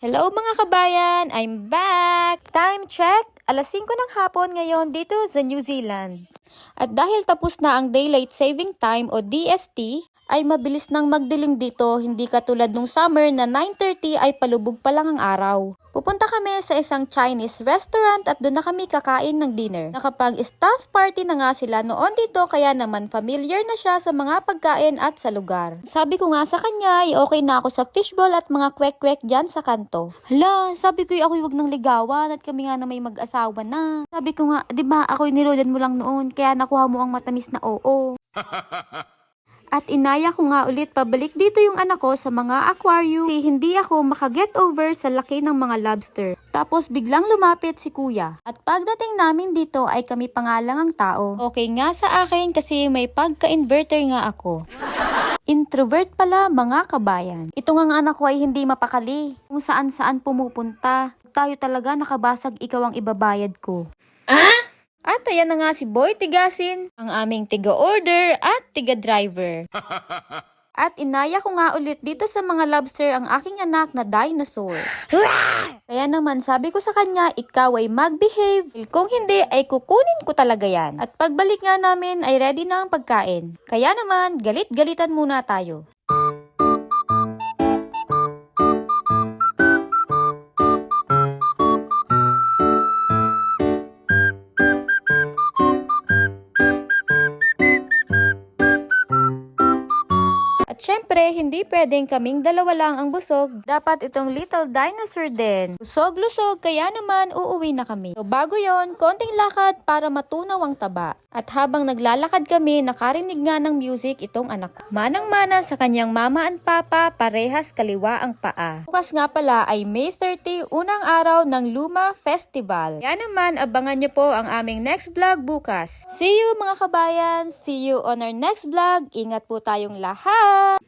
Hello mga kabayan! I'm back! Time check! Alas 5 ng hapon ngayon dito sa New Zealand. At dahil tapos na ang Daylight Saving Time o DST, ay mabilis nang magdilim dito, hindi katulad nung summer na 9:30 ay palubog pa lang ang araw. Pupunta kami sa isang Chinese restaurant at doon na kami kakain ng dinner. Nakapag-staff party na nga sila noon dito kaya naman familiar na siya sa mga pagkain at sa lugar. Sabi ko nga sa kanya, okay na ako sa fishball at mga kwek-kwek dyan sa kanto. Hala, sabi ko ako huwag nang ligawan at kami nga na may mag-asawa na. Sabi ko nga, di ba ako inilodan mo lang noon kaya nakuha mo ang matamis na oo. At inaya ko nga ulit pabalik dito yung anak ko sa mga aquarium kasi hindi ako makaget over sa laki ng mga lobster. Tapos biglang lumapit si kuya. At pagdating namin dito ay kami pangalang ang tao. Okay nga sa akin kasi may pagka-inverter nga ako. Introvert pala mga kabayan. Ito nga anak ko ay hindi mapakali. Kung saan-saan pumupunta. Tayo talaga nakabasag ikaw ang ibabayad ko. At ayan na nga si Boy Tigasin, ang aming tiga-order at tiga-driver. At inaya ko nga ulit dito sa mga lobster ang aking anak na dinosaur. Kaya naman sabi ko sa kanya, ikaw ay mag-behave. Kung hindi ay kukunin ko talaga yan. At pagbalik nga namin ay ready na ang pagkain. Kaya naman galit-galitan muna tayo. Syempre, hindi pwedeng kaming dalawa lang ang busog. Dapat itong little dinosaur din. Busog-lusog, kaya naman uuwi na kami. So, bago yon, konting lakad para matunaw ang taba. At habang naglalakad kami, nakarinig nga ng music itong anak ko. Manang-mana sa kanyang mama and papa, parehas kaliwa ang paa. Bukas nga pala ay May 30, unang araw ng Luma Festival. Kaya naman, abangan nyo po ang aming next vlog bukas. See you mga kabayan! See you on our next vlog! Ingat po tayong lahat!